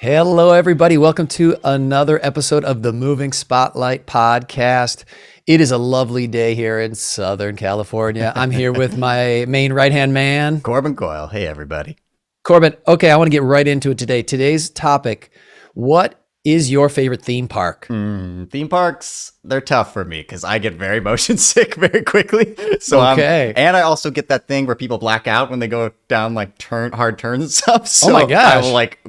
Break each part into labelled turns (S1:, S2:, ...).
S1: Hello, everybody. Welcome to another episode of the Moving Spotlight podcast. It is a lovely day here in Southern California. I'm here with my main right-hand man,
S2: Corbin Coyle. Hey, everybody.
S1: Corbin. Okay, I want to get right into it today. Today's topic, what is your favorite theme park?
S2: Theme parks, they're tough for me because I get very motion sick very quickly. So
S1: Okay.
S2: and I also get that thing where people black out when they go down like hard turns and stuff. So
S1: Oh my gosh.
S2: I will like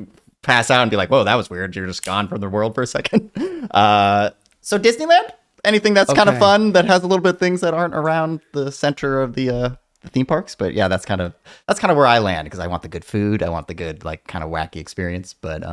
S2: pass out and be like, whoa, that was weird. You're just gone from the world for a second. So Disneyland, anything that's kind of
S1: Okay.
S2: fun that has a little bit of things that aren't around the center of the theme parks. But yeah, that's kind of where I land because I want the good food. I want the good like kind of wacky experience. But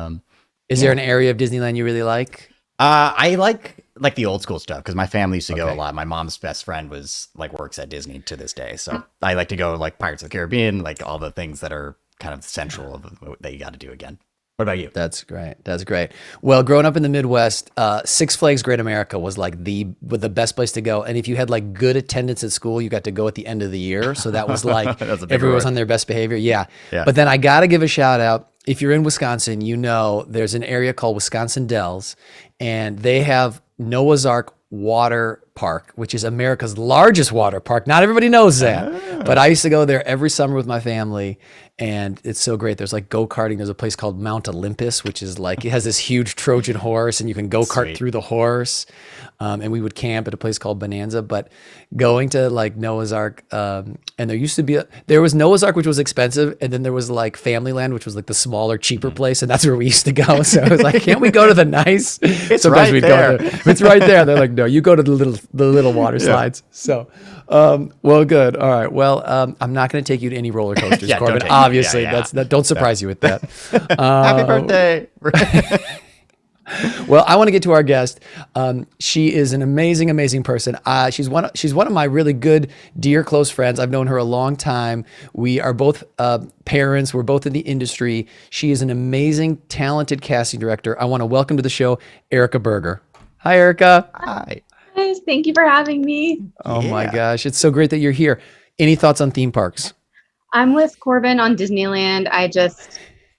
S1: Is there an area of Disneyland you really like?
S2: I like the old school stuff because my family used to go a
S1: Okay.
S2: lot. My mom's best friend works at Disney to this day, so I like to go like Pirates of the Caribbean, like all the things that are kind of central that you got to do again. What about you?
S1: That's great. That's great. Well, growing up in the Midwest, Six Flags Great America was like the best place to go. And if you had like good attendance at school, you got to go at the end of the year. So that was like
S2: That's a big
S1: everyone was
S2: reward.
S1: on their best behavior. Yeah.
S2: Yeah.
S1: But then I got to give a shout out. If you're in Wisconsin, you know there's an area called Wisconsin Dells, and they have Noah's Ark Water Park, which is America's largest water park. Not everybody knows that, but I used to go there every summer with my family, and it's so great. There's like go-karting. There's a place called Mount Olympus, which is like, it has this huge Trojan horse, and you can go-kart
S2: Sweet.
S1: through the horse. And we would camp at a place called Bonanza, but going to like Noah's Ark, and there was Noah's Ark, which was expensive. And then there was like Familyland, which was like the smaller, cheaper place. And that's where we used to go. So I was like, can't we go to the nice? Sometimes
S2: right
S1: we'd
S2: there.
S1: go to, it's right there. They're like, no, you go to the little water slides. So, well, good. All right. Well, I'm not going to take you to any roller coasters,
S2: Yeah, don't
S1: Corbin.
S2: take me.
S1: Obviously,
S2: Yeah.
S1: don't surprise you with that.
S2: Happy birthday!
S1: Well, I want to get to our guest. She is an amazing, amazing person. She's one of my really good, dear, close friends. I've known her a long time. We are both parents. We're both in the industry. She is an amazing, talented casting director. I want to welcome to the show, Erica Berger. Hi, Erica.
S2: Hi.
S3: Guys, thank you for having me.
S1: Oh my
S2: Yeah.
S1: gosh, it's so great that you're here. Any thoughts on theme parks?
S3: I'm with Corbin on Disneyland.
S2: It's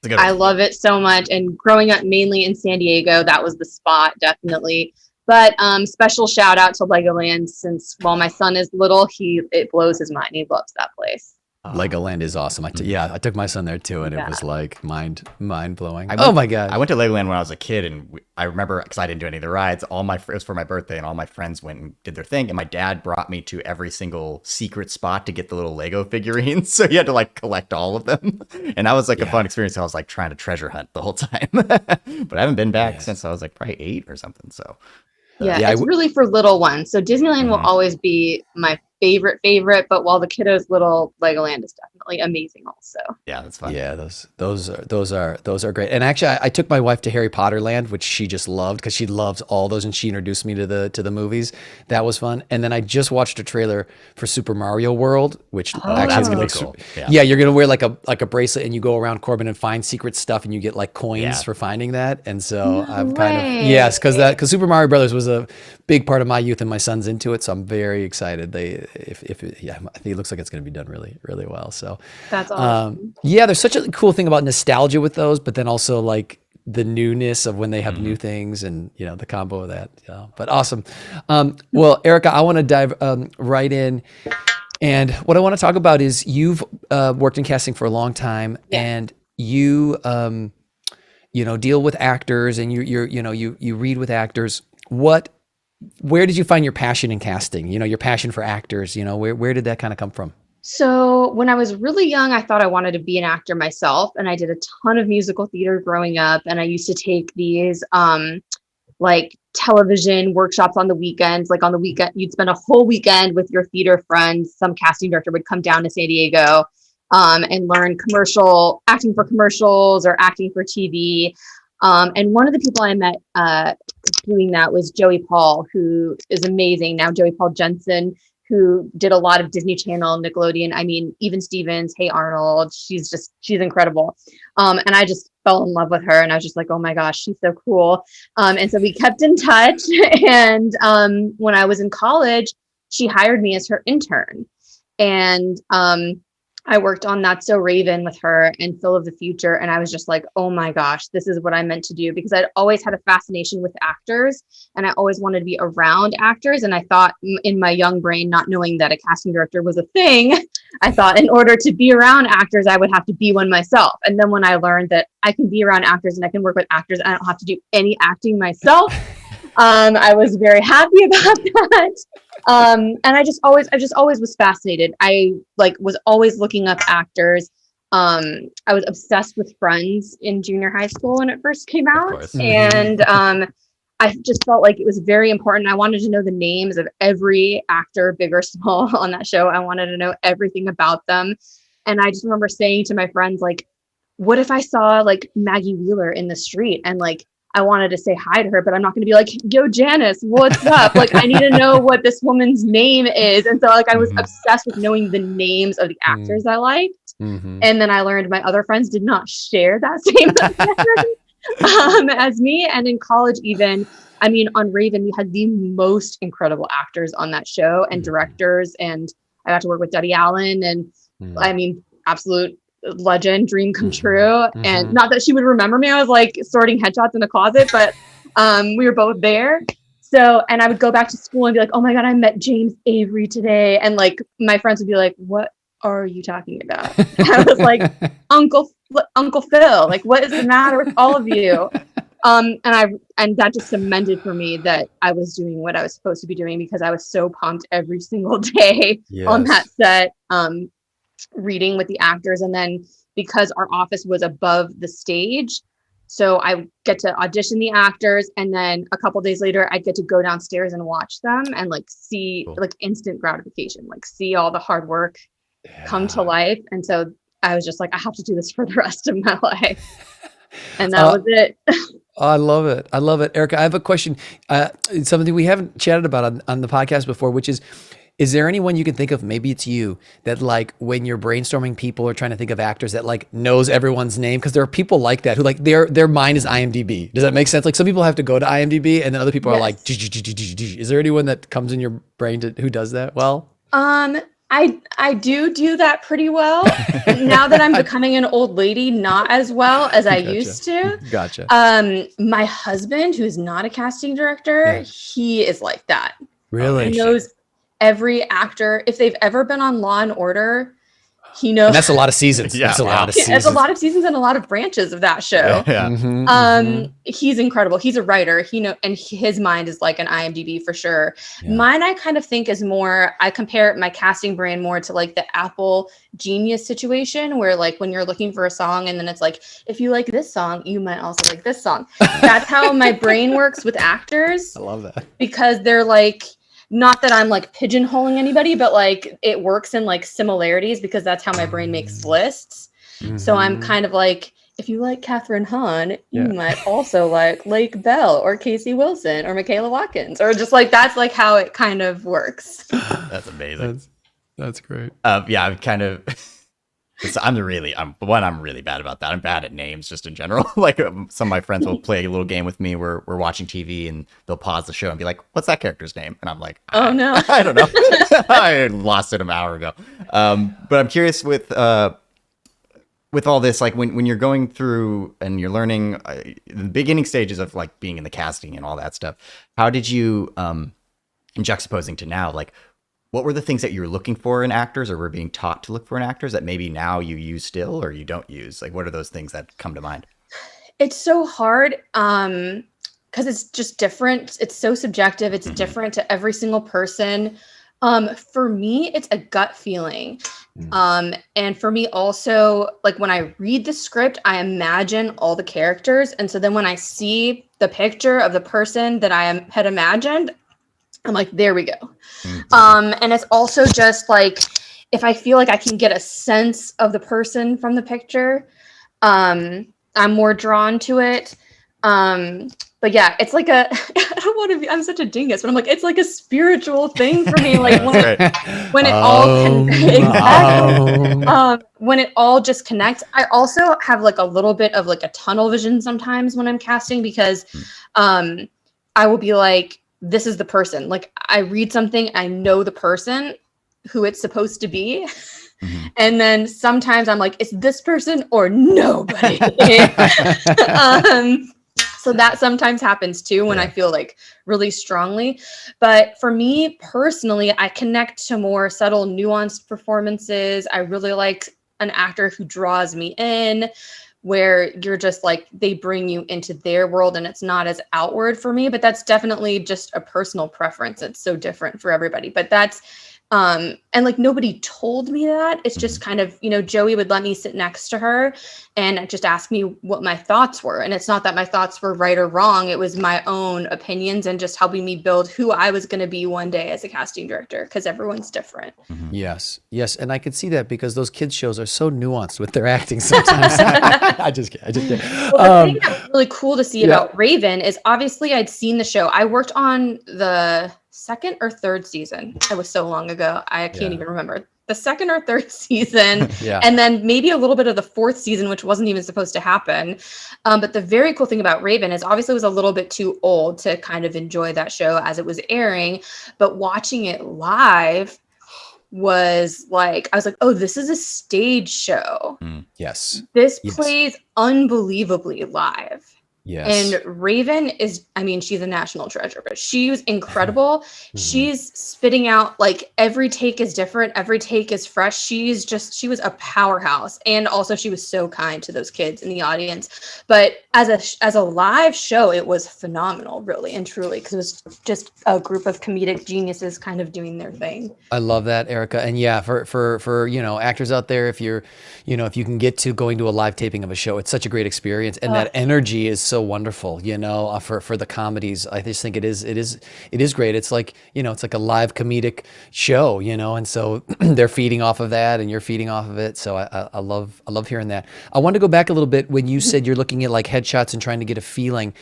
S2: a good
S3: I
S2: one.
S3: love it so much. And growing up mainly in San Diego, that was the spot, definitely. But special shout out to Legoland since while my son is little, it blows his mind. He loves that place.
S1: Legoland is awesome. I took my son there too, and it was like mind blowing.
S2: I
S1: Oh
S2: went-
S1: my god!
S2: I went to Legoland when I was a kid, and I remember because I didn't do any of the rides. It was for my birthday, and all my friends went and did their thing. And my dad brought me to every single secret spot to get the little Lego figurines. So you had to like collect all of them, and that was like a fun experience. I was like trying to treasure hunt the whole time, but I haven't been back since I was like probably 8 or something. So
S1: Yeah,
S3: It's really for little ones. So Disneyland will always be my favorite. But while the kiddo's little, Legoland is definitely amazing also.
S2: yeah, that's fun.
S1: Yeah, those are great. And actually, I took my wife to Harry Potter Land, which she just loved because she loves all those, and she introduced me to the movies. That was fun. And then I just watched a trailer for Super Mario World, which actually
S2: that's
S1: is gonna
S2: really
S1: look
S2: cool.
S1: Yeah, you're gonna wear like a bracelet, and you go around Corbin and find secret stuff, and you get like coins
S2: Yeah.
S1: for finding that. And so I'm
S3: way.
S1: yes, because Super Mario Brothers was a big part of my youth, and my son's into it, so I'm very excited. I think it looks like it's going to be done really, really well. So,
S3: That's awesome.
S1: yeah, there's such a cool thing about nostalgia with those, but then also like the newness of when they have new things, and the combo of that. Yeah, but awesome. Well, Erica, I want to dive right in, and what I want to talk about is you've worked in casting for a long time, and you deal with actors, and you read with actors. Where did you find your passion in casting? Your passion for actors, where did that kind of come from?
S3: So when I was really young, I thought I wanted to be an actor myself. And I did a ton of musical theater growing up. And I used to take these like television workshops on the weekends. Like on the weekend, you'd spend a whole weekend with your theater friends. Some casting director would come down to San Diego and learn acting for commercials or acting for TV. And one of the people I met doing that was Joey Paul, who is amazing now. Joey Paul Jensen, who did a lot of Disney Channel, Nickelodeon. I mean, even Stevens, Hey Arnold. She's incredible. And I just fell in love with her, and I was just like, oh my gosh, she's so cool. And so we kept in touch. And when I was in college, she hired me as her intern. And I worked on That's So Raven with her and Phil of the Future. And I was just like, oh my gosh, this is what I meant to do, because I'd always had a fascination with actors and I always wanted to be around actors. And I thought in my young brain, not knowing that a casting director was a thing, I thought in order to be around actors, I would have to be one myself. And then when I learned that I can be around actors and I can work with actors, and I don't have to do any acting myself, I was very happy about that. And I just always was fascinated. I was always looking up actors. I was obsessed with Friends in junior high school when it first came out.
S2: course.
S3: And I just felt like it was very important. I wanted to know the names of every actor, big or small, on that show. I wanted to know everything about them. And I just remember saying to my friends, like, what if I saw like Maggie Wheeler in the street and like I wanted to say hi to her, but I'm not going to be like, yo, Janice, what's up? Like, I need to know what this woman's name is. And so like, I was obsessed with knowing the names of the actors I liked. And then I learned my other friends did not share that same obsession as me. And in college, even, I mean, on Raven, we had the most incredible actors on that show and directors. And I got to work with Duddy Allen and I mean, absolute legend, dream come true. And not that she would remember me, I was like sorting headshots in the closet, but we were both there. So, and I would go back to school and be like, oh my God, I met James Avery today. And like, my friends would be like, what are you talking about? I was like, Uncle Phil, like, what is the matter with all of you? And that just cemented for me that I was doing what I was supposed to be doing, because I was so pumped every single day on that set. Reading with the actors. And then because our office was above the stage, so I get to audition the actors, and then a couple days later I'd get to go downstairs and watch them and like see like instant gratification, like see all the hard work come to life. And so I was just like, I have to do this for the rest of my life. And that was it.
S1: I love it. I love it. Erica, I have a question. Something we haven't chatted about on the podcast before, which is there anyone you can think of, maybe it's you, that like when you're brainstorming people or trying to think of actors that like knows everyone's name? Because there are people like that who like their mind is IMDb. Does that make sense? Like some people have to go to IMDb and then other people are like, is there anyone that comes in your brain who does that well?
S3: I do that pretty well. Now that I'm becoming an old lady, not as well as I used to.
S1: Gotcha.
S3: My husband, who's not a casting director, he is like that.
S1: Really?
S3: He knows every actor. If they've ever been on Law and Order, he knows.
S1: And that's a lot of seasons. That's a lot of seasons.
S3: It's a lot of seasons and a lot of branches of that show. He's incredible. He's a writer. And his mind is like an IMDb for sure. Mine, I kind of think is more, I compare my casting brain more to like the Apple Genius situation, where like when you're looking for a song and then it's like, if you like this song, you might also like this song. That's how my brain works with actors.
S1: I love that.
S3: Because they're like, not that I'm like pigeonholing anybody, but like it works in like similarities, because that's how my brain makes lists. So I'm kind of like, if you like Catherine Hahn, you might also like Lake Bell or Casey Wilson or Michaela Watkins, or just like, that's like how it kind of works.
S2: That's amazing.
S1: That's great.
S2: Yeah, I'm kind of. I'm really bad about that. I'm bad at names just in general. Like some of my friends will play a little game with me where we're watching TV and they'll pause the show and be like, what's that character's name? And I'm like,
S3: oh no,
S2: I don't know. I lost it an hour ago. But I'm curious with all this, like when you're going through and you're learning the beginning stages of like being in the casting and all that stuff, how did you, in juxtaposing to now, like, what were the things that you were looking for in actors or were being taught to look for in actors that maybe now you use still or you don't use? Like, what are those things that come to mind?
S3: It's so hard because it's just different. It's so subjective. It's different to every single person. For me, it's a gut feeling. And for me also, like when I read the script, I imagine all the characters. And so then when I see the picture of the person that I had imagined, I'm like, there we go. And it's also just like, if I feel like I can get a sense of the person from the picture, I'm more drawn to it. But yeah, it's like I don't want to be, I'm such a dingus, but I'm like, it's like a spiritual thing for me. Like when it when it all just connects. I also have like a little bit of like a tunnel vision sometimes when I'm casting, because I will be like, this is the person. Like I read something, I know the person who it's supposed to be. And then sometimes I'm like, it's this person or nobody. So that sometimes happens too when I feel like really strongly. But for me personally, I connect to more subtle, nuanced performances. I really like an actor who draws me in, where you're just like, they bring you into their world and it's not as outward for me. But that's definitely just a personal preference. It's so different for everybody. But that's and like nobody told me that. It's just kind of, you know, Joey would let me sit next to her and just ask me what my thoughts were. And it's not that my thoughts were right or wrong. It was my own opinions and just helping me build who I was going to be one day as a casting director, because everyone's different.
S1: Yes. And I could see that because those kids shows are so nuanced with their acting sometimes. I just kidding.
S3: Well, the thing that's really cool to see about Raven is obviously I'd seen the show. I worked on the second or third season. It was so long ago. I can't even remember. The second or third season, and then maybe a little bit of the fourth season, which wasn't even supposed to happen. But the very cool thing about Raven is obviously it was a little bit too old to kind of enjoy that show as it was airing, but watching it live was like, I was like, oh, this is a stage show.
S1: Yes.
S3: This plays unbelievably live.
S1: Yes.
S3: And Raven is, I mean, she's a national treasure, but she was incredible. She's spitting out, like, every take is different. Every take is fresh. She was a powerhouse. And also she was so kind to those kids in the audience. But as a live show, it was phenomenal, really and truly, because it was just a group of comedic geniuses kind of doing their thing.
S1: I love that, Erica. And yeah, for you know, actors out there, if you can get to going to a live taping of a show, it's such a great experience. And that energy is so wonderful, you know, for the comedies. I just think it is great. It's like, you know, it's like a live comedic show, you know, and so they're feeding off of that and you're feeding off of it. So I love hearing that. I want to go back a little bit when you said you're looking at like headshots and trying to get a feeling.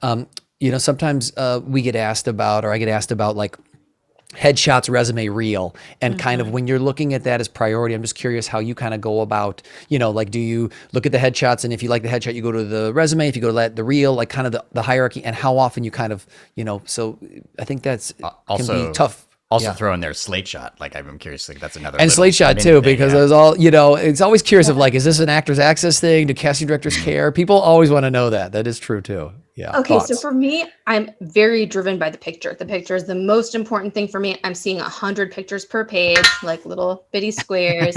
S1: You know, sometimes we get asked about, or I get asked about, like, headshots, resume, reel, and kind of when you're looking at that as priority, I'm just curious how you kind of go about, you know, like, do you look at the headshots, and if you like the headshot, you go to the resume, if you go to the reel, like kind of the hierarchy, and how often you kind of, you know, so I think that's
S2: also
S1: can be tough.
S2: Also throw in there slate shot. Like, I'm curious, like, that's another.
S1: And slate shot too, because there's all, you know, it's always curious of like, is this an actor's access thing? Do casting directors care? People always want to know that. That is true too. Yeah.
S3: Okay.
S1: Thoughts?
S3: So for me, I'm very driven by the picture. The picture is the most important thing for me. I'm seeing 100 pictures per page, like little bitty squares.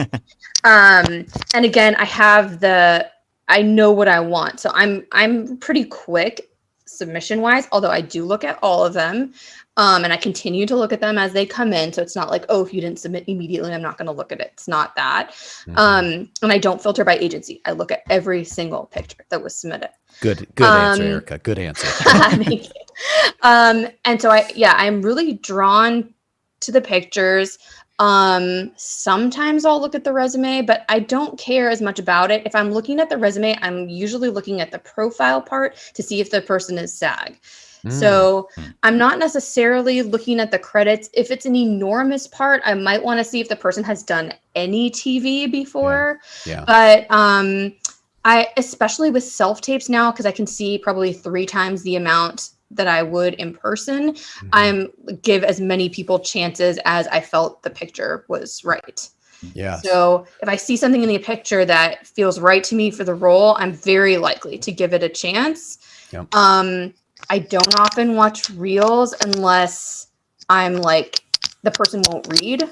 S3: And again, I know what I want. So I'm pretty quick submission wise, although I do look at all of them. And I continue to look at them as they come in. So it's not like, oh, if you didn't submit immediately, I'm not going to look at it. It's not that. And I don't filter by agency. I look at every single picture that was submitted.
S1: Good answer, Erica. Good answer.
S3: Thank you. And so I'm really drawn to the pictures. Sometimes I'll look at the resume, but I don't care as much about it. If I'm looking at the resume, I'm usually looking at the profile part to see if the person is SAG. So I'm not necessarily looking at the credits. If it's an enormous part, I might want to see if the person has done any TV before. But I, especially with self-tapes now, because I can see probably 3 times the amount that I would in person, I'm give as many people chances as I felt the picture was right.
S1: Yeah.
S3: So if I see something in the picture that feels right to me for the role, I'm very likely to give it a chance. I don't often watch reels unless I'm like, the person won't read.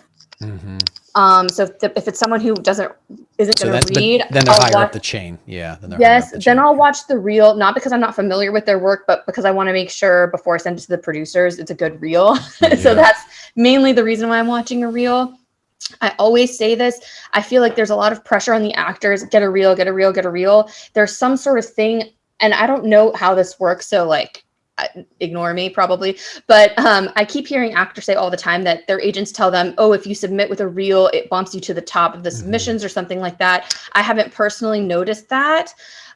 S3: So if it's someone who isn't going to read,
S1: then they're higher up the chain. Yeah.
S3: Then I'll watch the reel, not because I'm not familiar with their work, but because I want to make sure before I send it to the producers, it's a good reel. So that's mainly the reason why I'm watching a reel. I always say this. I feel like there's a lot of pressure on the actors. Get a reel, get a reel, get a reel. There's some sort of thing, and I don't know how this works. So like, ignore me probably, but I keep hearing actors say all the time that their agents tell them, oh, if you submit with a reel, it bumps you to the top of the submissions or something like that. I haven't personally noticed that.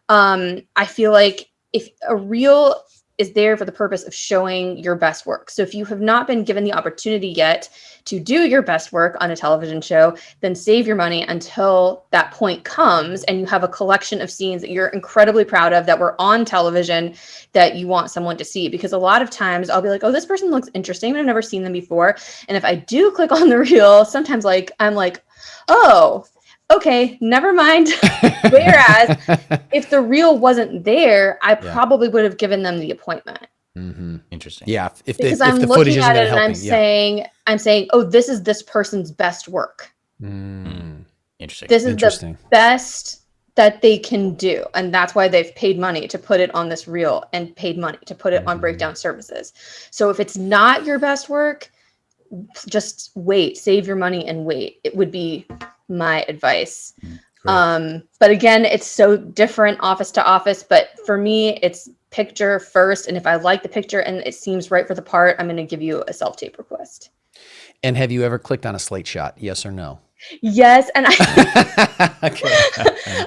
S3: I feel like if a reel is there for the purpose of showing your best work. So if you have not been given the opportunity yet to do your best work on a television show, then save your money until that point comes and you have a collection of scenes that you're incredibly proud of that were on television that you want someone to see. Because a lot of times I'll be like, oh, this person looks interesting. I've never seen them before. And if I do click on the reel, sometimes I'm like, oh, okay, never mind. Whereas if the reel wasn't there, I probably would have given them the appointment.
S2: Interesting.
S1: Yeah, if
S3: Because
S1: the
S3: I'm
S1: footage
S3: looking
S1: isn't
S3: at
S1: going
S3: it
S1: to
S3: and
S1: help me.
S3: I'm saying, oh, this is this person's best work.
S2: Interesting.
S3: This is the best that they can do. And that's why they've paid money to put it on this reel and paid money to put it on breakdown services. So if it's not your best work, just wait, save your money and wait. It would be my advice. But again, it's so different office to office. But for me, it's picture first. And if I like the picture and it seems right for the part, I'm going to give you a self-tape request.
S1: And have you ever clicked on a slate shot? Yes or no?
S3: Yes. And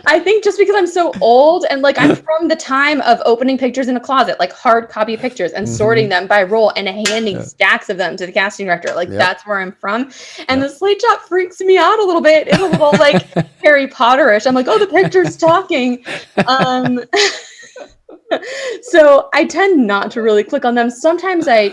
S3: I think just because I'm so old and like I'm from the time of opening pictures in a closet, like hard copy pictures and sorting them by role and handing stacks of them to the casting director. Like that's where I'm from. And the slate shot freaks me out a little bit. It's a little like Harry Potterish. I'm like, oh, the picture's talking. So I tend not to really click on them. Sometimes I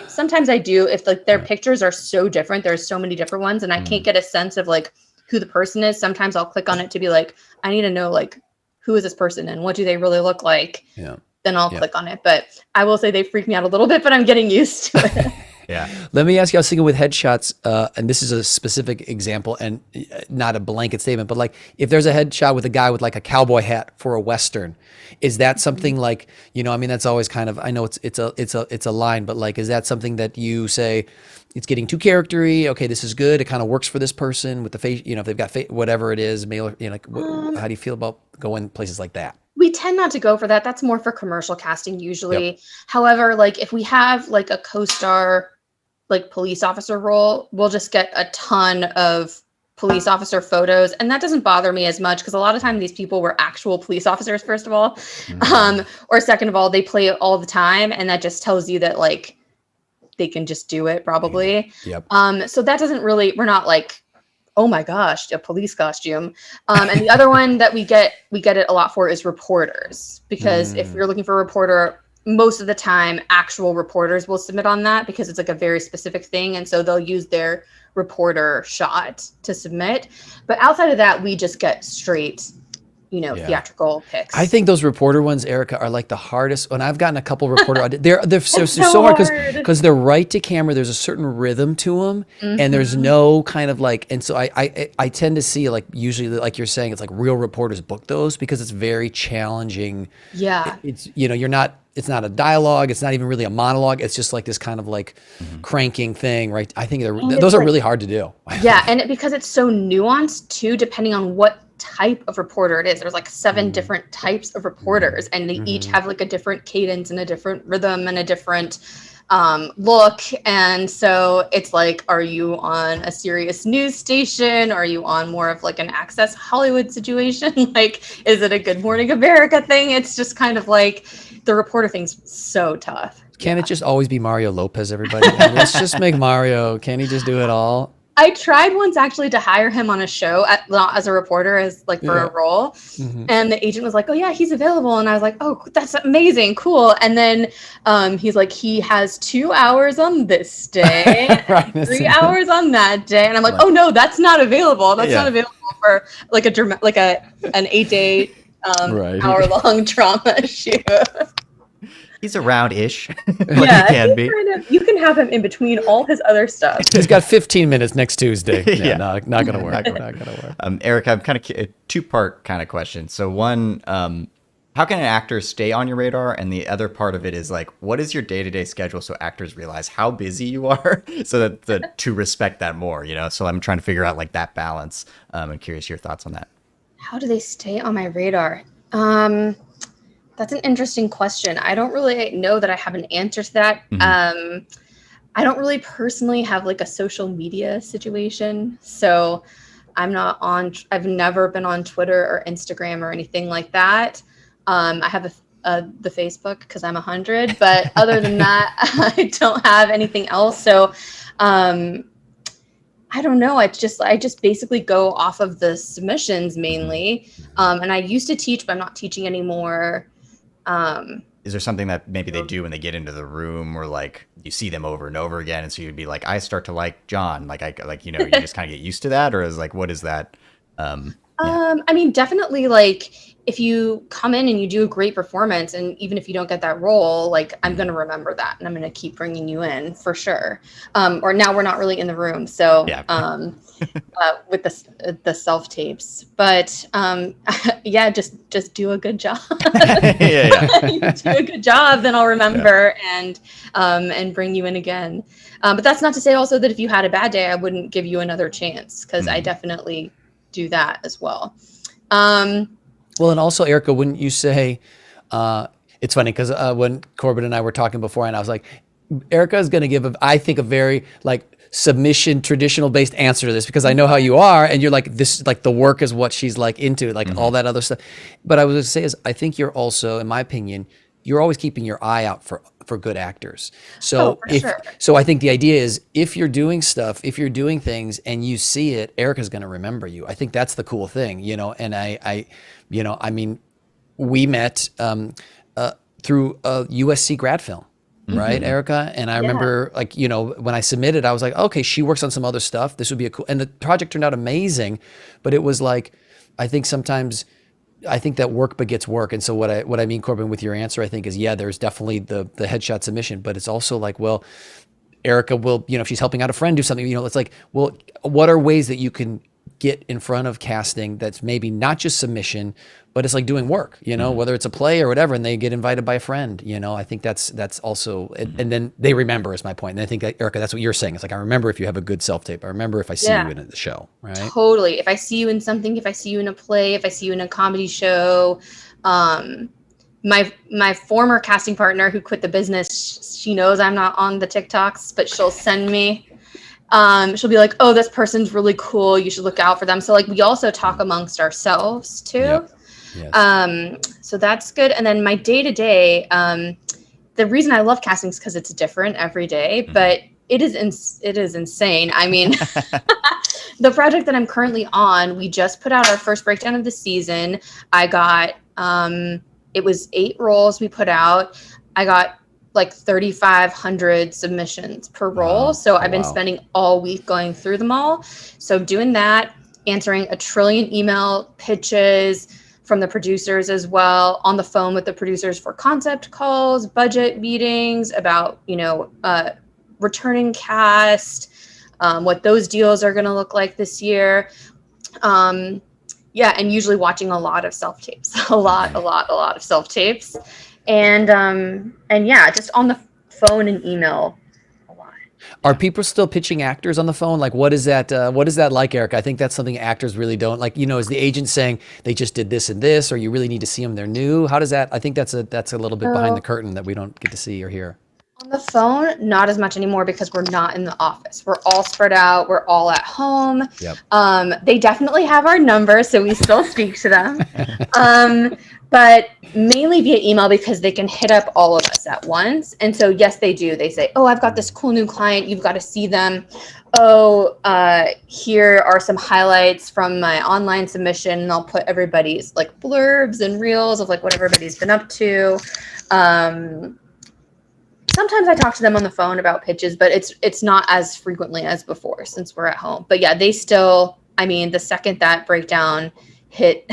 S3: do if like their pictures are so different. There's so many different ones and I can't get a sense of like who the person is. Sometimes I'll click on it to be like, I need to know like who is this person and what do they really look like? Yeah. Then I'll click on it. But I will say they freak me out a little bit, but I'm getting used to it.
S2: Yeah.
S1: Let me ask you, I was thinking with headshots, and this is a specific example and not a blanket statement, but like if there's a headshot with a guy with like a cowboy hat for a Western, is that something like, you know, I mean, that's always kind of, I know it's a line, but like, is that something that you say it's getting too charactery? Okay, this is good. It kind of works for this person with the face, you know, if they've got whatever it is, male, you know, like, how do you feel about going places like that?
S3: We tend not to go for that. That's more for commercial casting usually. Yep. However, like if we have like a co-star like police officer role, we'll just get a ton of police officer photos. And that doesn't bother me as much because a lot of time these people were actual police officers, first of all. Or second of all, they play it all the time. And that just tells you that like they can just do it probably. Yep. So that doesn't really, we're not like, oh my gosh, a police costume. And the other one that we get it a lot for is reporters. Because if you're looking for a reporter, most of the time actual reporters will submit on that because it's like a very specific thing. And so they'll use their reporter shot to submit. But outside of that, we just get straight, you know, theatrical pics.
S1: I think those reporter ones, Erica, are like the hardest. And I've gotten a couple reporter, they're so hard because they're right to camera. There's a certain rhythm to them and there's no kind of like, and so I tend to see like usually like you're saying, it's like real reporters book those because it's very challenging. Yeah. It's, you know, it's not a dialogue. It's not even really a monologue. It's just like this kind of like cranking thing, right? I think those are really hard to do.
S3: Yeah, and because it's so nuanced too, depending on what type of reporter it is. There's like 7 different types of reporters, and they each have like a different cadence and a different rhythm and a different look. And so it's like, are you on a serious news station? Are you on more of like an Access Hollywood situation? Like, is it a Good Morning America thing? It's just kind of like the reporter thing's so tough.
S1: Can't it just always be Mario Lopez, everybody? Let's just make Mario. Can he just do it all?
S3: I tried once actually to hire him on a show as a reporter, as like for a role. And the agent was like, oh yeah, he's available. And I was like, oh, that's amazing. Cool. And then he's like, he has 2 hours on this day, 3 hours on that day. And I'm like, oh no, that's not available. That's not available for like an 8-day hour-long drama shoot.
S2: He's around-ish.
S3: Yeah, he can be. You can have him in between all his other stuff.
S1: He's got 15 minutes next Tuesday. Not gonna work. Not gonna work.
S2: Erica, I'm kind of a 2-part kind of question. So one, how can an actor stay on your radar? And the other part of it is like, what is your day-to-day schedule so actors realize how busy you are, so that to respect that more, you know? So I'm trying to figure out like that balance. I'm curious your thoughts on that.
S3: How do they stay on my radar? That's an interesting question. I don't really know that I have an answer to that. I don't really personally have like a social media situation. So I've never been on Twitter or Instagram or anything like that. I have the Facebook because I'm 100, but other than that, I don't have anything else. So I don't know. I just basically go off of the submissions mainly. And I used to teach, but I'm not teaching anymore.
S2: is there something that maybe they do when they get into the room, or like you see them over and over again, and so you'd be like, I start to like John, you just kind of get used to that, or is like, what is that?
S3: I mean, definitely, like, if you come in and you do a great performance, and even if you don't get that role, like, I'm going to remember that, and I'm going to keep bringing you in for sure. Or now we're not really in the room, so with the self tapes, but yeah, just do a good job. You do a good job, then I'll remember and bring you in again. But that's not to say also that if you had a bad day, I wouldn't give you another chance, because I definitely do that as well.
S1: Well, and also, Erica, wouldn't you say, it's funny because when Corbin and I were talking before, and I was like, Erica is going to give, I think, a very like submission, traditional based answer to this, because I know how you are, and you're like, this, like the work is what she's like into, like all that other stuff. But I was going to say is, I think you're also, in my opinion, you're always keeping your eye out for good actors. So so I think the idea is, if you're doing stuff, if you're doing things and you see it, Erica's going to remember you. I think that's the cool thing, and I mean, we met through a USC grad film, right, Erica? And I remember, like, when I submitted, I was like, okay, she works on some other stuff. This would be a cool, and the project turned out amazing, but it was like, I think sometimes, I think that work begets work. And so what I mean, Corbin, with your answer, I think is, there's definitely the headshot submission, but it's also like, well, Erica will, if she's helping out a friend do something, it's like, well, what are ways that you can get in front of casting that's maybe not just submission, but it's like doing work, whether it's a play or whatever, and they get invited by a friend, I think that's also, and then they remember, is my point. And I think that, Erica, that's what you're saying. It's like, I remember if you have a good self-tape. I remember if I see you in the show, right?
S3: Totally. If I see you in something, if I see you in a play, if I see you in a comedy show, my former casting partner who quit the business, she knows I'm not on the TikToks, but she'll send me, she'll be like, oh, this person's really cool, you should look out for them. So like, we also talk amongst ourselves too. Yep. Yes. So that's good. And then my day-to-day, the reason I love casting is because it's different every day, but it is insane. I mean, the project that I'm currently on, we just put out our first breakdown of the season. I got, it was 8 roles we put out. I got like 3,500 submissions per role. So I've been spending all week going through them all. So doing that, answering a trillion email pitches from the producers as well, on the phone with the producers for concept calls, budget meetings about, returning cast, what those deals are going to look like this year. And usually watching a lot of self-tapes, a lot of self-tapes. And just on the phone and email a lot.
S1: Are people still pitching actors on the phone? Like, what is that like, Erica? I think that's something actors really don't like, is the agent saying they just did this and this, or you really need to see them, they're new? How does that, I think that's a little bit behind the curtain that we don't get to see or hear.
S3: On the phone, not as much anymore, because we're not in the office. We're all spread out. We're all at home. Yep. They definitely have our number, so we still speak to them. But mainly via email, because they can hit up all of us at once. And so, yes, they do. They say, oh, I've got this cool new client. You've got to see them. Oh, here are some highlights from my online submission. And I'll put everybody's like blurbs and reels of like what everybody's been up to. Sometimes I talk to them on the phone about pitches, but it's not as frequently as before since we're at home. But yeah, they still, I mean, the second that breakdown hit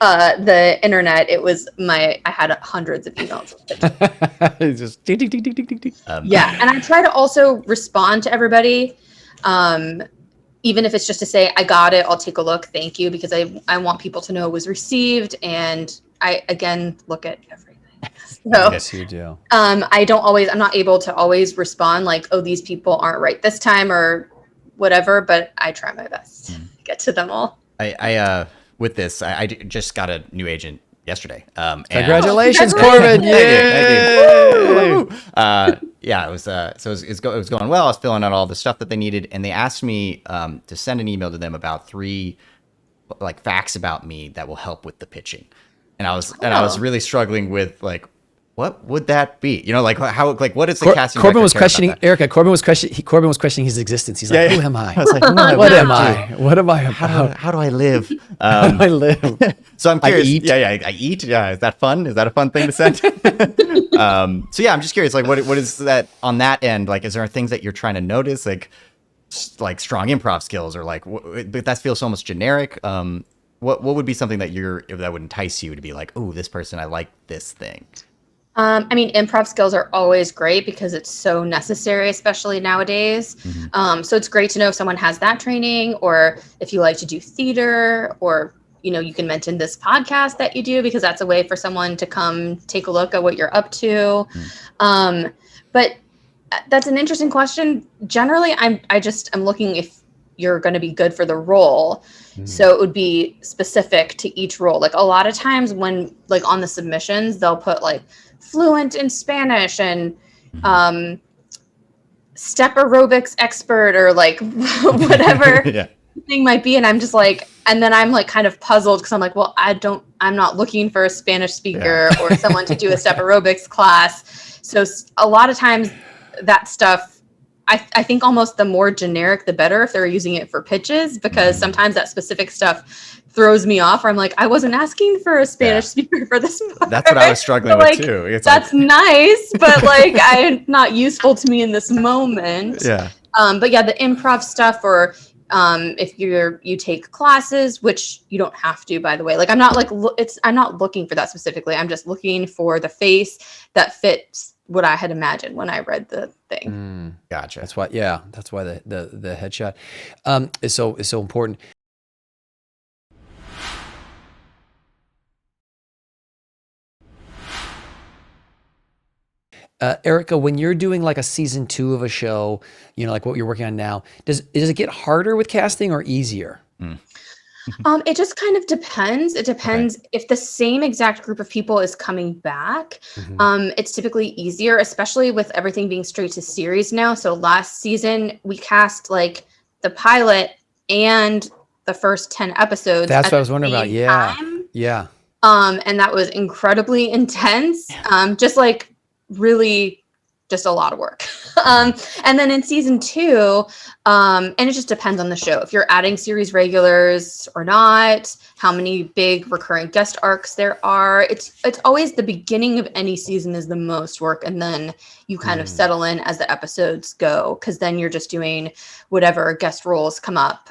S3: the internet, I had hundreds of emails.
S1: It's just ding, ding, ding, ding, ding, ding.
S3: And I try to also respond to everybody, even if it's just to say, I got it, I'll take a look, thank you, because I want people to know it was received, and I, again, look at everything. So,
S1: yes, you do.
S3: I'm not able to always respond like, oh, these people aren't right this time or whatever, but I try my best to get to them all.
S2: With this, I just got a new agent yesterday.
S1: Congratulations, Corbin!
S2: Yay! It was going well. I was filling out all the stuff that they needed, and they asked me to send an email to them about 3 like facts about me that will help with the pitching. And I was really struggling with like, what would that be? You know, like how, like what is the casting
S1: Corbin
S2: director
S1: was
S2: care about
S1: questioning
S2: that?
S1: Erica. Corbin was questioning his existence. He's like, "Who am I?
S2: I was like, who am I?
S1: What
S2: do
S1: am
S2: I
S1: I?
S2: do?
S1: What am I about?
S2: How do I live?
S1: How do I live?"
S2: So I'm
S1: I
S2: curious.
S1: eat.
S2: I eat. Yeah, is that fun? Is that a fun thing to send? So yeah, I'm just curious. Like, what is that on that end? Like, is there things that you're trying to notice, like strong improv skills, or like, but that feels almost generic. What would be something that that would entice you to be like, oh, this person, I like this thing.
S3: I mean, improv skills are always great because it's so necessary, especially nowadays. So it's great to know if someone has that training, or if you like to do theater, or, you know, you can mention this podcast that you do, because that's a way for someone to come take a look at what you're up to. But that's an interesting question. Generally, I'm looking if you're going to be good for the role. So it would be specific to each role. Like a lot of times when, like on the submissions, they'll put like fluent in Spanish and step aerobics expert, or like whatever thing might be. And I'm just like, and then I'm like kind of puzzled, because I'm like, well, I'm not looking for a Spanish speaker or someone to do a step aerobics class. So a lot of times that stuff, I think almost the more generic, the better if they're using it for pitches, because sometimes that specific stuff throws me off, or I'm like, I wasn't asking for a Spanish speaker for this part.
S2: That's what I was struggling with too. It's
S3: that's like, nice, but like I'm not useful to me in this moment. But yeah, the improv stuff, or if you take classes, which you don't have to, by the way. Like I'm not looking for that specifically. I'm just looking for the face that fits what I had imagined when I read the thing.
S2: Gotcha.
S1: That's why the headshot is so important. Erica, when you're doing like a season 2 of a show, you know, like what you're working on now, does it get harder with casting or easier?
S3: It just kind of depends. It depends if the same exact group of people is coming back. It's typically easier, especially with everything being straight to series now. So last season we cast like the pilot and the first 10 episodes.
S1: That's what I was wondering about. Yeah.
S3: And that was incredibly intense. Just like really just a lot of work. And then in season 2, and it just depends on the show. If you're adding series regulars or not, how many big recurring guest arcs there are. It's always the beginning of any season is the most work. And then you kind of settle in as the episodes go, because then you're just doing whatever guest roles come up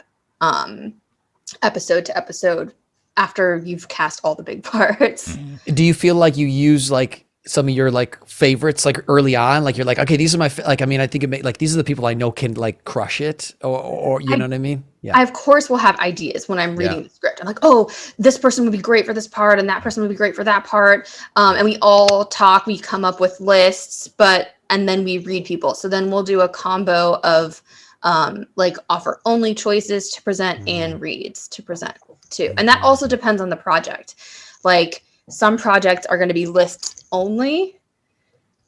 S3: episode to episode after you've cast all the big parts.
S1: Do you feel like you use like some of your like favorites like early on, like you're like, okay, these are my like, I mean, I think like these are the people I know can like crush it, or you know what I mean?
S3: I of course will have ideas when I'm reading the script. I'm like, oh, this person would be great for this part, and that person would be great for that part. And we all talk, we come up with lists, and then we read people. So then we'll do a combo of like offer only choices to present and reads to present too. And that also depends on the project. Like some projects are going to be lists only.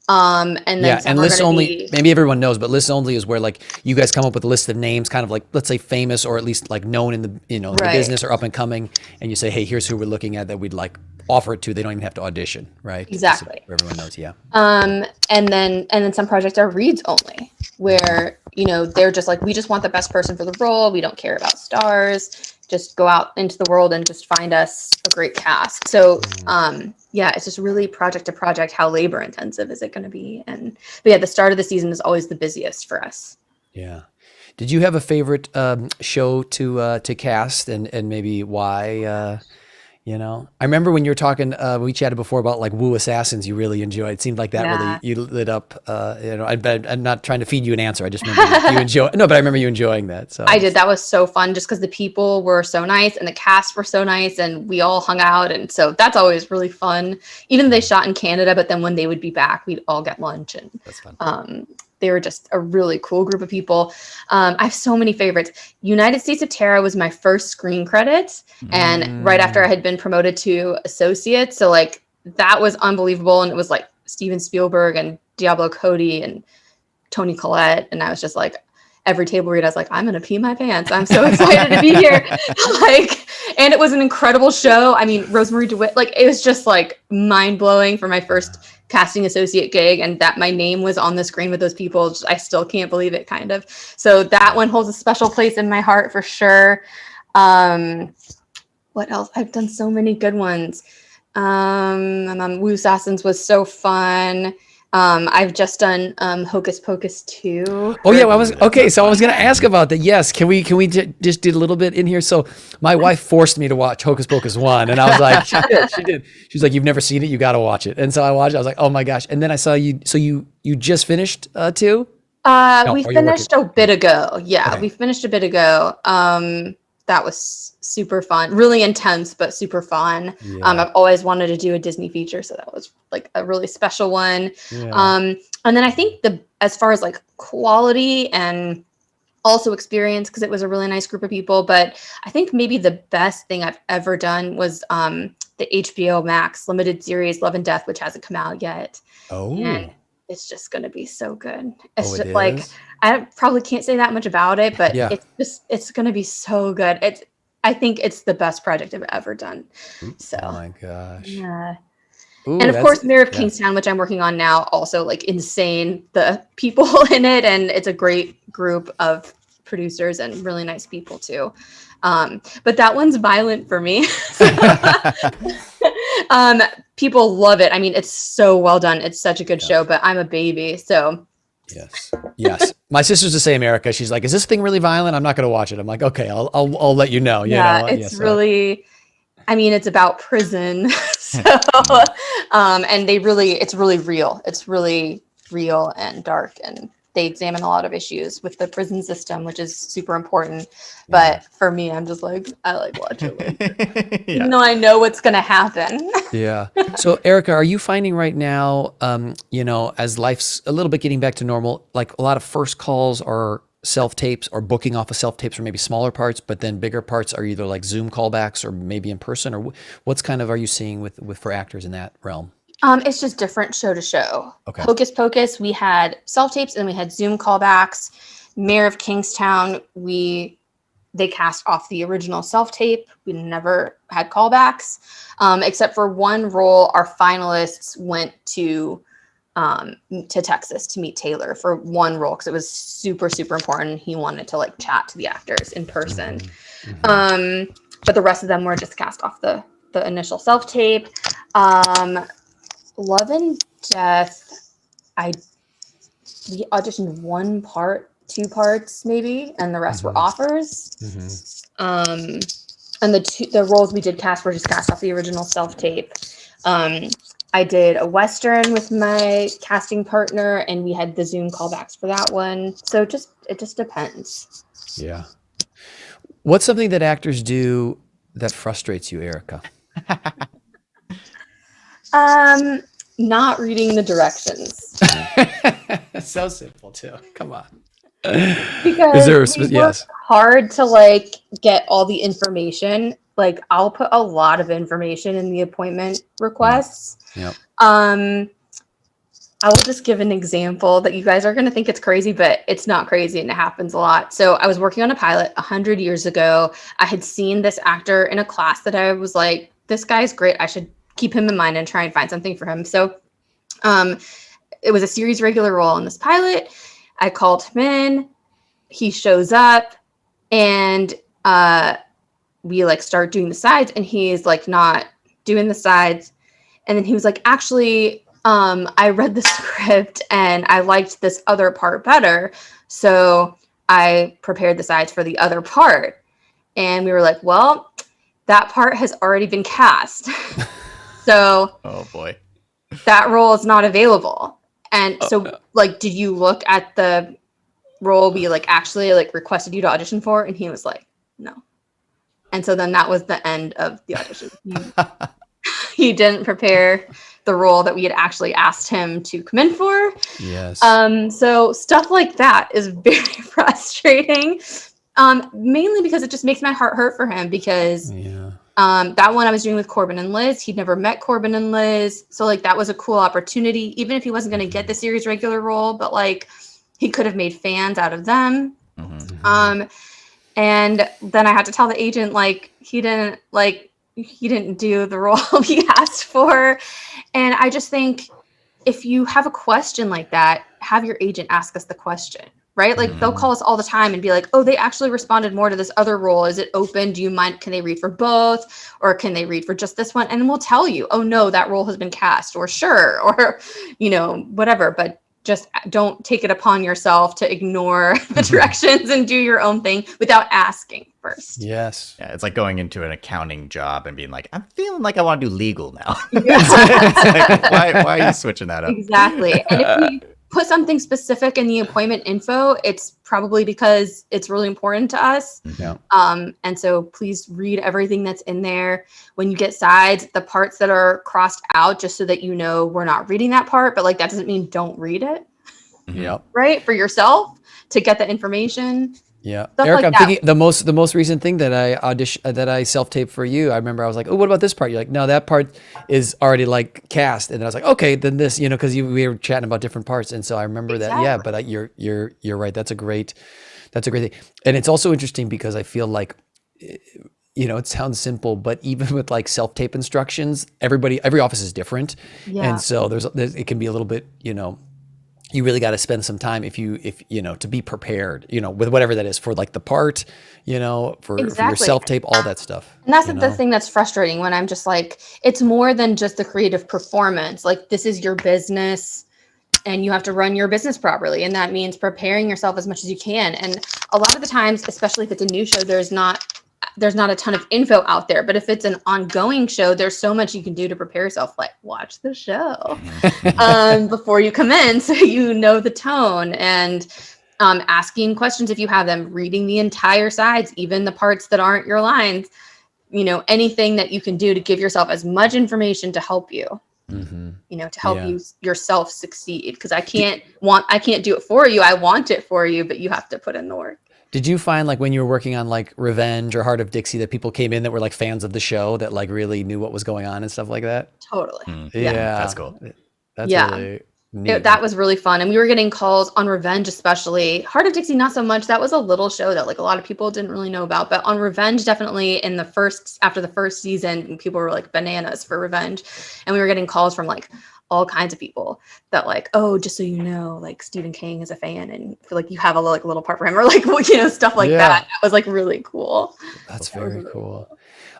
S3: And then
S1: and lists only, maybe everyone knows, but lists only is where like you guys come up with a list of names, kind of like, let's say famous, or at least like known in the, you know, the business or up and coming. And you say, hey, here's who we're looking at that we'd like offer it to. They don't even have to audition. Right.
S3: Exactly.
S1: So everyone knows. Yeah.
S3: And then some projects are reads only, where, you know, they're just like, we just want the best person for the role. We don't care about stars. Just go out into the world and just find us a great cast. So, it's just really project to project. How labor intensive is it going to be? But yeah, the start of the season is always the busiest for us.
S1: Yeah. Did you have a favorite show to cast, and maybe why? You know, I remember when you were talking, we chatted before about like Woo Assassins. You really enjoyed. It seemed like that really you lit up. You know, I'm not trying to feed you an answer. I just remember you enjoy. No, but I remember you enjoying that. So
S3: I did. That was so fun, just because the people were so nice and the cast were so nice, and we all hung out, and so that's always really fun. Even though they shot in Canada, but then when they would be back, we'd all get lunch, and
S2: that's fun.
S3: They were just a really cool group of people. I have so many favorites. United States of Terror was my first screen credit, and right after I had been promoted to associate. So like that was unbelievable. And it was like Steven Spielberg and Diablo Cody and Toni Collette. And I was just like, every table read, I was like, I'm gonna pee my pants. I'm so excited to be here. Like, and it was an incredible show. I mean, Rosemary DeWitt, like, it was just like mind blowing for my first casting associate gig, and that my name was on the screen with those people. I still can't believe it, kind of. So that one holds a special place in my heart for sure. What else? I've done so many good ones. Woo Assassins was so fun. I've just done Hocus Pocus 2.
S1: Oh yeah, I was okay. So I was going to ask about that. Yes, can we just do a little bit in here? So my wife forced me to watch Hocus Pocus 1, and I was like, she did. She's like, you've never seen it, you got to watch it. And so I watched it. I was like, oh my gosh. And then I saw you. So you just finished 2?
S3: We finished a bit ago. Yeah,
S1: Okay.
S3: we finished a bit ago. That was super fun, really intense, but super fun.
S1: Yeah.
S3: I've always wanted to do a Disney feature, so that was like a really special one.
S1: Yeah.
S3: And then I think as far as like quality and also experience, because it was a really nice group of people, but I think maybe the best thing I've ever done was the HBO Max limited series Love and Death, which hasn't come out yet.
S1: Oh.
S3: And it's just going to be so good. It's
S1: Oh,
S3: just
S1: it
S3: like,
S1: is?
S3: I probably can't say that much about it, but
S1: Yeah.
S3: it's going to be so good. I think it's the best project I've ever done. So,
S1: Oh my gosh.
S3: yeah.
S1: Ooh,
S3: And of course, Mayor of
S1: yeah.
S3: Kingstown, which I'm working on now, also like insane, the people in it. And it's a great group of producers and really nice people too. But that one's violent for me. People love it. I mean, it's so well done. It's such a good show, but I'm a baby. So
S1: Yes. My sister's the same, Erica. She's like, is this thing really violent? I'm not going to watch it. I'm like, okay, I'll let you know.
S3: yeah,
S1: You know?
S3: it's really, I mean, it's about prison. So, and it's really real. It's really real and dark, and they examine a lot of issues with the prison system, which is super important. But for me, I'm just like, I like watching it, even though I know what's going to happen.
S1: Yeah. So, Erica, are you finding right now, as life's a little bit getting back to normal, like a lot of first calls are self-tapes or booking off of self-tapes for maybe smaller parts, but then bigger parts are either like Zoom callbacks or maybe in person, or what's kind of are you seeing with for actors in that realm?
S3: It's just different show to show.
S1: Okay.
S3: Hocus Pocus, we had self-tapes and we had Zoom callbacks. Mayor of Kingstown, they cast off the original self-tape. We never had callbacks, except for one role. Our finalists went to Texas to meet Taylor for one role because it was super, super important. He wanted to like chat to the actors in person. But the rest of them were just cast off the initial self-tape. Love and Death, we auditioned one part, 2 parts maybe, and the rest were offers. And the roles we did cast were just cast off the original self-tape. I did a Western with my casting partner, and we had the Zoom callbacks for that one. So it just depends.
S1: Yeah. What's something that actors do that frustrates you, Erica?
S3: Not reading the directions.
S1: So simple too. Come on.
S3: Because we work hard to like get all the information. Like I'll put a lot of information in the appointment requests.
S1: Yep.
S3: I will just give an example that you guys are going to think it's crazy, but it's not crazy and it happens a lot. So I was working on a pilot 100 years ago. I had seen this actor in a class that I was like, this guy's great. I should keep him in mind and try and find something for him. So it was a series regular role in this pilot. I called him in. He shows up, and we like start doing the sides, and he's like not doing the sides. And then he was like, actually, I read the script and I liked this other part better. So I prepared the sides for the other part. And we were like, well, that part has already been cast. So
S2: oh boy,
S3: that role is not available. And so like, did you look at the role we like actually like requested you to audition for? And he was like, no. And so then that was the end of the audition. He didn't prepare the role that we had actually asked him to come in for.
S1: Yes.
S3: So stuff like that is very frustrating. Mainly because it just makes my heart hurt for him because that one I was doing with Corbin and Liz. He'd never met Corbin and Liz. So like that was a cool opportunity, even if he wasn't going to get the series regular role, but like he could have made fans out of them. And then I had to tell the agent, like, he didn't do the role he asked for. And I just think if you have a question like that, have your agent ask us the question, right? Like they'll call us all the time and be like, oh, they actually responded more to this other role. Is it open? Do you mind? Can they read for both? Or can they read for just this one? And then we'll tell you, oh no, that role has been cast, or sure, or, whatever. But just don't take it upon yourself to ignore the directions and do your own thing without asking first.
S1: Yes.
S2: Yeah, it's like going into an accounting job and being like, I'm feeling like I want to do legal now. It's like, why are you switching that up?
S3: Exactly. And if you put something specific in the appointment info, it's probably because it's really important to us.
S1: Yeah.
S3: And so please read everything that's in there. When you get sides, the parts that are crossed out, just so that we're not reading that part, but like that doesn't mean don't read it.
S1: Yep.
S3: Right? For yourself to get the information.
S1: Yeah,
S3: Stuff
S1: Eric,
S3: like
S1: I'm
S3: that.
S1: thinking the most recent thing that I self-taped for you. I remember I was like, oh, what about this part? You're like, no, that part is already like cast. And I was like, okay, then this, because we were chatting about different parts, and so I remember that. Yeah, but you're right. That's a great thing, and it's also interesting because I feel like, it sounds simple, but even with like self-tape instructions, every office is different, and so there's it can be a little bit, you really got to spend some time if to be prepared, with whatever that is for like the part, for your self-tape, all that stuff.
S3: And that's the thing that's frustrating when I'm just like, it's more than just the creative performance. Like this is your business and you have to run your business properly. And that means preparing yourself as much as you can. And a lot of the times, especially if it's a new show, there's not a ton of info out there, but if it's an ongoing show, there's so much you can do to prepare yourself, like watch the show before you come in, so you know the tone, and asking questions if you have them, reading the entire sides, even the parts that aren't your lines, anything that you can do to give yourself as much information to help you, to help you yourself succeed. Because I can't do it for you. I want it for you, but you have to put in the work.
S1: Did you find like when you were working on like Revenge or Hart of Dixie that people came in that were like fans of the show that like really knew what was going on and stuff like that?
S3: Totally.
S1: Yeah.
S2: That's cool.
S1: That's really neat.
S3: That was really fun. And we were getting calls on Revenge, especially. Hart of Dixie, not so much. That was a little show that like a lot of people didn't really know about. But on Revenge, definitely after the first season, people were like bananas for Revenge. And we were getting calls from like all kinds of people that like, oh, just so you know, like Stephen King is a fan and feel like you have a little part for him, or like, stuff like that. That was like really cool.
S1: That's very cool.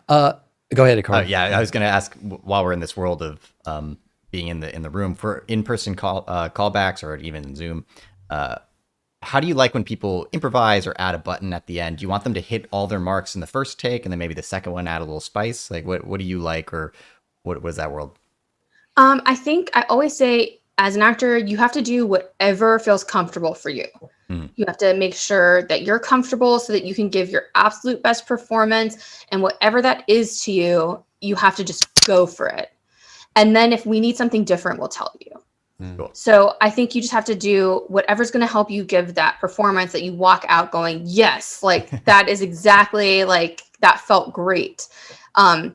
S1: Go ahead, Carl.
S2: I was going to ask, while we're in this world of being in the room for in-person callbacks or even Zoom, how do you like when people improvise or add a button at the end? Do you want them to hit all their marks in the first take and then maybe the second one add a little spice? Like what do you like, or what was that world?
S3: I think I always say, as an actor, you have to do whatever feels comfortable for you. You have to make sure that you're comfortable so that you can give your absolute best performance, and whatever that is to you, you have to just go for it. And then if we need something different, we'll tell you.
S2: Cool.
S3: So I think you just have to do whatever's going to help you give that performance that you walk out going, yes, like that is exactly like that felt great.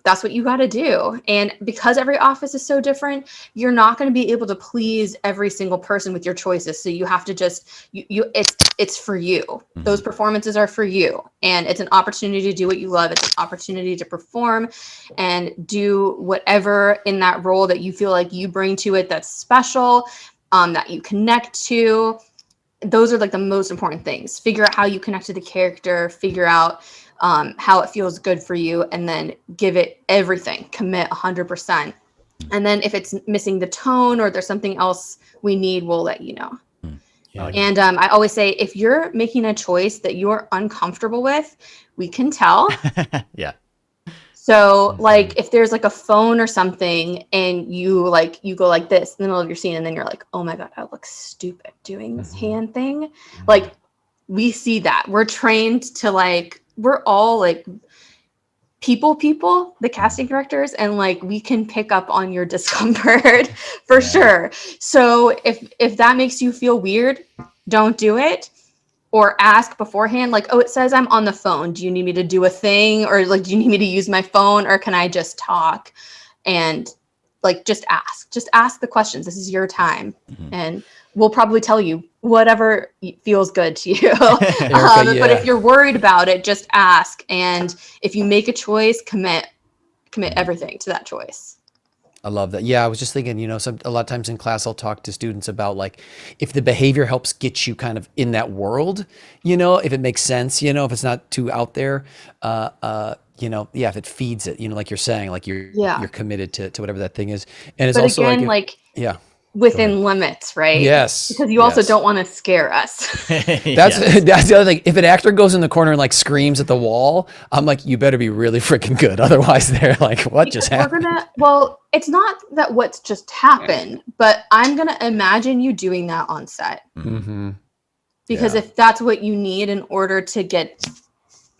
S3: That's what you got to do. And because every office is so different, you're not going to be able to please every single person with your choices. So you have to just, it's for you. Those performances are for you. And it's an opportunity to do what you love. It's an opportunity to perform and do whatever in that role that you feel like you bring to it that's special, that you connect to. Those are like the most important things. Figure out how you connect to the character, figure out how it feels good for you, and then give it everything, commit 100%. And then if it's missing the tone or there's something else we need, we'll let you know.
S1: Yeah.
S3: And I always say, if you're making a choice that you're uncomfortable with, we can tell.
S2: Yeah.
S3: So like if there's like a phone or something and you go like this in the middle of your scene, and then you're like, oh my God, I look stupid doing this hand thing. Like we see that. We're trained to like, we're all like people, the casting directors, and like we can pick up on your discomfort for sure. So if that makes you feel weird, don't do it. Or ask beforehand, like, oh, it says I'm on the phone. Do you need me to do a thing? Or like, do you need me to use my phone? Or can I just talk? And like, just ask the questions. This is your time. And will probably tell you whatever feels good to you.
S1: Erica,
S3: But if you're worried about it, just ask. And if you make a choice, commit everything to that choice.
S1: I love that. Yeah, I was just thinking, a lot of times in class, I'll talk to students about like if the behavior helps get you kind of in that world, if it makes sense, if it's not too out there, if it feeds it, like you're saying, like you're committed to whatever that thing is. And it's
S3: But
S1: also
S3: again,
S1: yeah,
S3: within limits, right?
S1: yes,
S3: Because you also don't want to scare us.
S1: that's the other thing. If an actor goes in the corner and like screams at the wall, I'm like, you better be really freaking good. Otherwise they're like, what just happened?
S3: Well, it's not that what's just happened, but I'm going to imagine you doing that on set.
S1: Mm-hmm.
S3: Because if that's what you need in order to get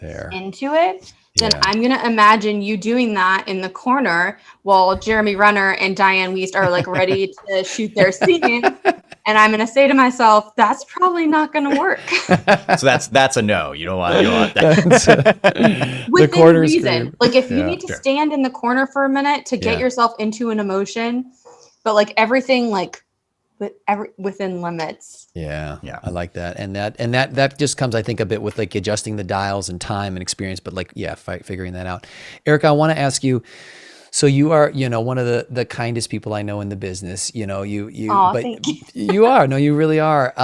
S1: there
S3: into it, then I'm going to imagine you doing that in the corner while Jeremy Renner and Diane Wiest are like ready to shoot their scene. And I'm going to say to myself, that's probably not going to work.
S2: So that's a no. You don't want that.
S3: Within
S1: the corner
S3: reason.
S1: scream.
S3: Like if you need to stand in the corner for a minute to get yourself into an emotion, but like everything like within limits.
S1: Yeah. I like that. And that just comes, I think, a bit with like adjusting the dials and time and experience, but like, figuring that out. Erica, I want to ask you, so you are, one of the kindest people I know in the business, but
S3: thank you.
S1: You are, no, you really are.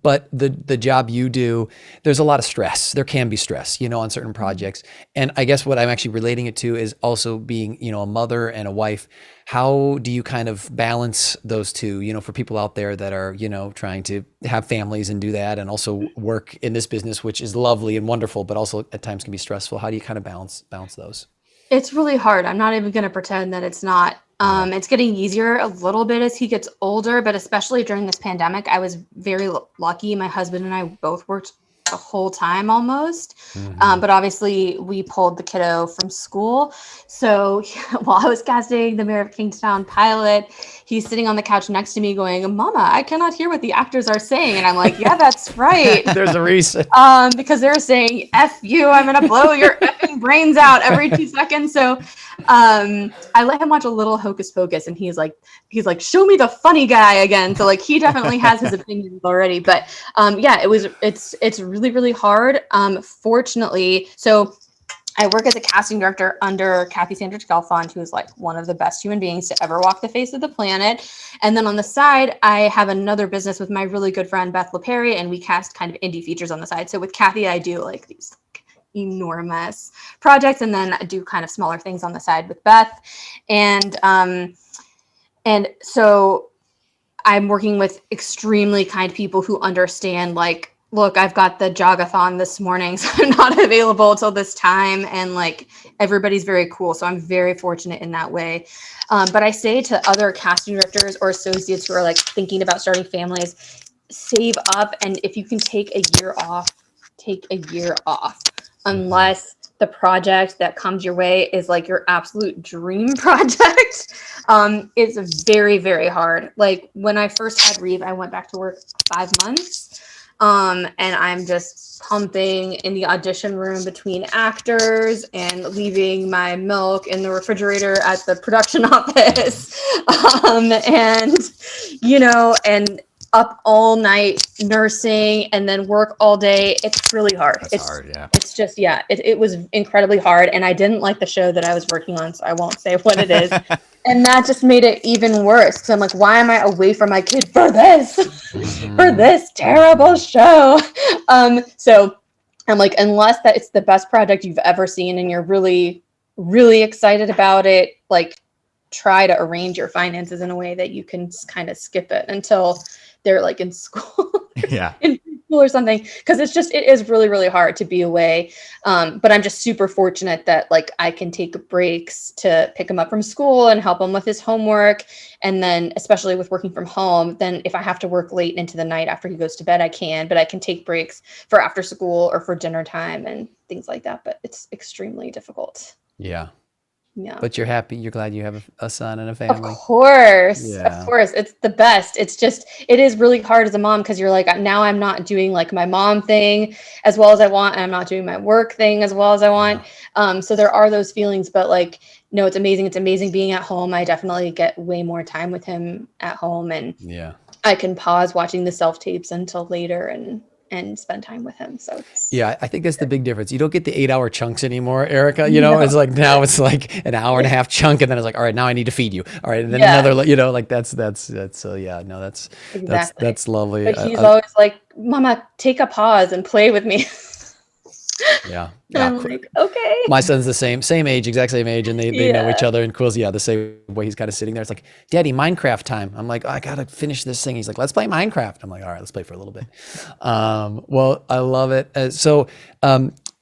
S1: But the job you do, there's a lot of stress. There can be stress, on certain projects. And I guess what I'm actually relating it to is also being, a mother and a wife. How do you kind of balance those two, for people out there that are, trying to have families and do that and also work in this business, which is lovely and wonderful, but also at times can be stressful. How do you kind of balance those?
S3: It's really hard. I'm not even going to pretend that it's not. It's getting easier a little bit as he gets older, but especially during this pandemic, I was very lucky. My husband and I both worked the whole time almost. But obviously we pulled the kiddo from school. So while I was casting the Mayor of Kingstown pilot, he's sitting on the couch next to me going, Mama, I cannot hear what the actors are saying. And I'm like, yeah, that's right.
S1: There's a reason.
S3: Because they're saying, F you, I'm going to blow your effing brains out every 2 seconds. So I let him watch a little Hocus Pocus and he's like, show me the funny guy again. So like, he definitely has his opinions already, but it's really, really hard. Fortunately, so I work as a casting director under Kathy Sandridge Gelfond, who is like one of the best human beings to ever walk the face of the planet. And then on the side, I have another business with my really good friend, Beth LaPerry, and we cast kind of indie features on the side. So with Kathy, I do like these enormous projects, and then I do kind of smaller things on the side with Beth. And so I'm working with extremely kind people who understand, like, look, I've got the jogathon this morning, so I'm not available till this time. And like, everybody's very cool. So I'm very fortunate in that way. But I say to other casting directors or associates who are like thinking about starting families, save up. And if you can take a year off, take a year off, unless the project that comes your way is like your absolute dream project. It's very, very hard. Like when I first had Reeve, I went back to work 5 months. And I'm just pumping in the audition room between actors and leaving my milk in the refrigerator at the production office. And up all night nursing and then work all day. It's really hard.
S2: It's hard, yeah.
S3: It's just, it was incredibly hard. And I didn't like the show that I was working on, so I won't say what it is. And that just made it even worse. Because I'm like, why am I away from my kid for this? For this terrible show? So I'm like, unless that it's the best project you've ever seen and you're really, really excited about it, like try to arrange your finances in a way that you can kind of skip it until they're like in school. In school or something, because it is really, really hard to be away. But I'm just super fortunate that like I can take breaks to pick him up from school and help him with his homework. And then especially with working from home, then if I have to work late into the night after he goes to bed, I can, but I can take breaks for after school or for dinner time and things like that. But it's extremely difficult.
S1: Yeah.
S3: But
S1: you're happy. You're glad you have a son and a family.
S3: Of course. It's the best. It's just, it is really hard as a mom because you're like, now I'm not doing like my mom thing as well as I want. And I'm not doing my work thing as well as I want. So there are those feelings, but like, no, it's amazing. It's amazing being at home. I definitely get way more time with him at home. And I can pause watching the self tapes until later and spend time with him. So
S1: Yeah, I think that's the big difference. You don't get the 8-hour chunks anymore, Erica. It's like now it's like an hour and a half chunk, and then it's like, all right, now I need to feed you. All right, and then another, like that's so yeah, no, that's
S3: exactly.
S1: that's lovely.
S3: But he's always like, Mama, take a pause and play with me.
S1: Yeah.
S3: I'm like, okay.
S1: My son's the same age, exact same age, and they know each other. And Quill's the same way. He's kind of sitting there. It's like, Daddy, Minecraft time. I'm like, I gotta finish this thing. He's like, let's play Minecraft. I'm like, all right, let's play for a little bit. Well, I love it. So,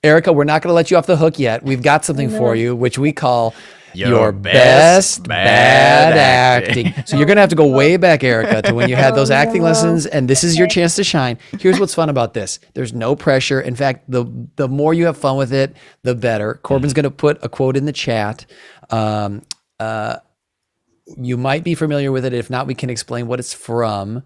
S1: Erica, we're not gonna let you off the hook yet. We've got something for you, which we call your best bad acting. So you're going to have to go way back, Erica, to when you had those acting lessons, and this is your chance to shine. Here's what's fun about this. There's no pressure. In fact, the more you have fun with it, the better. Corbin's going to put a quote in the chat. You might be familiar with it. If not, we can explain what it's from.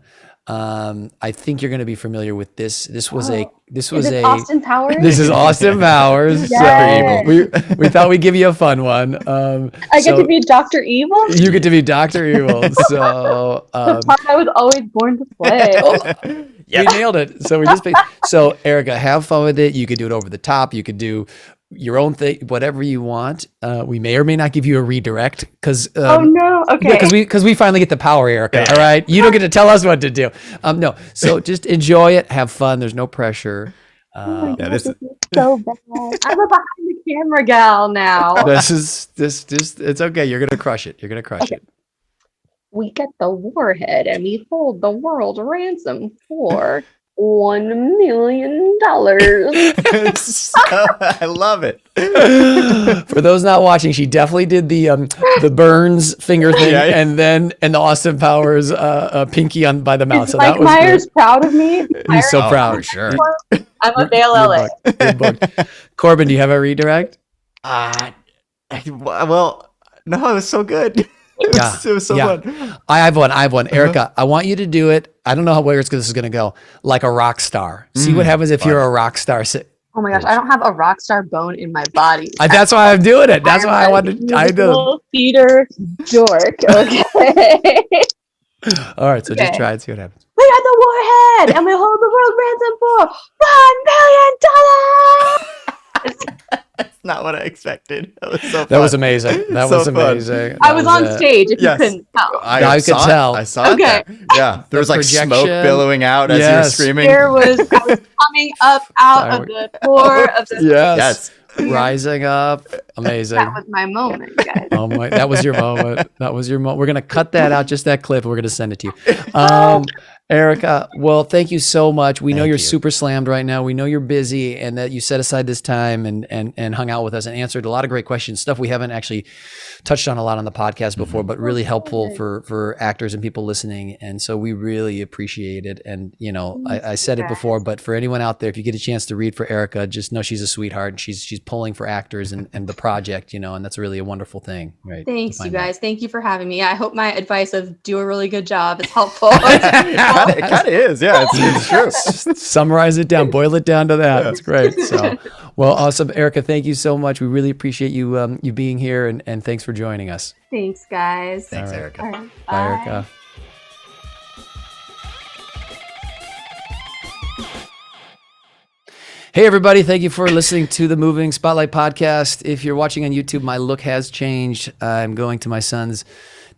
S1: I think you're going to be familiar with this. This was
S3: Austin Powers.
S1: This is Austin Powers.
S3: Yes.
S1: So we thought we'd give you a fun one.
S3: I get to be Dr. Evil.
S1: You get to be Dr. Evil. So
S3: the part I was always born to play.
S1: We nailed it. So so Erica, have fun with it. You could do it over the top. You could do your own thing, whatever you want. We may or may not give you a redirect because
S3: oh no, okay,
S1: because we finally get the power, Erica. All right, you don't get to tell us what to do. No, so just enjoy it, have fun. There's no pressure.
S3: This is so bad. I'm a behind the camera gal now.
S1: This it's okay. You're gonna crush it. You're gonna crush it.
S3: We get the warhead and we hold the world ransom for $1 million.
S2: I love it.
S1: For those not watching, she definitely did the Burns finger thing, and the Austin Powers pinky on by the mouth.
S3: Is
S1: so
S3: Mike
S1: that was
S3: Myers
S1: good.
S3: proud of me?
S1: He's so proud.
S2: For sure.
S3: I'm a Vale LA.
S1: You're booked. Corbin, do you have a redirect?
S2: Well, no, it was so good. It was so fun.
S1: I have one. Erica, I want you to do it. I don't know where this is going to go. Like a rock star. See what happens if you're a rock star.
S3: Oh my gosh, I don't have a rock star bone in my body.
S1: That's why I'm doing it. That's why I wanted. I know.
S3: Theater dork. Okay.
S1: All right, so just try and see what happens.
S3: We got the warhead, and we hold the world ransom for $1 million.
S2: That's not what I expected. That was so fun.
S1: That was amazing. That was amazing.
S3: I was on stage, if you couldn't tell.
S1: I could tell.
S2: I saw it. Yeah. There was like smoke billowing out as you were screaming.
S3: I was coming up out of the core of the
S1: Yes. Rising up. Amazing.
S3: That was my moment, guys.
S1: Oh my, that was your moment. That was your moment. We're going to cut that out, just that clip, and we're going to send it to you. Erica, well, thank you so much. We know you're super slammed right now. We know you're busy, and that you set aside this time and hung out with us and answered a lot of great questions, stuff we haven't actually touched on a lot on the podcast before, but really helpful for actors and people listening. And so we really appreciate it. And, I said it before, but for anyone out there, if you get a chance to read for Erica, just know she's a sweetheart, and she's pulling for actors and the project, and that's really a wonderful thing. Right.
S3: Thanks, you guys. Thank you for having me. I hope my advice of do a really good job is helpful.
S2: It kind of is. Yeah, it's true.
S1: Summarize it down, boil it down to that. That's great. So, well, awesome. Erica, thank you so much. We really appreciate you you being here, and thanks for joining us.
S3: Thanks, guys.
S2: Thanks, Erica.
S3: All right.
S1: Bye, Erica. Hey, everybody. Thank you for listening to the Moving Spotlight podcast. If you're watching on YouTube, my look has changed. I'm going to my son's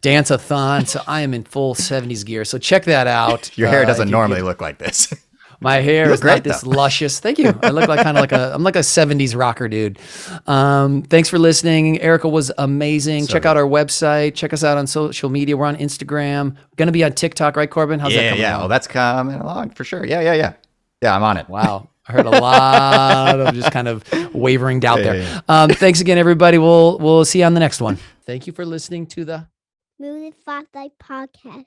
S1: dance-a-thon, so I am in full 70s gear. So check that out.
S2: Your hair doesn't normally look like this.
S1: My hair is not this luscious. Thank you. I look like I'm like a 70s rocker dude. Thanks for listening. Erica was amazing. Check out our website. Check us out on social media. We're on Instagram. Going to be on TikTok, right, Corbin? How's that coming along?
S2: Well, that's coming along for sure. Yeah, I'm on it.
S1: Wow. I heard a lot of just kind of wavering doubt there. Thanks again, everybody. We'll see you on the next one. Thank you for listening to the
S4: Moving Spotlight Podcast.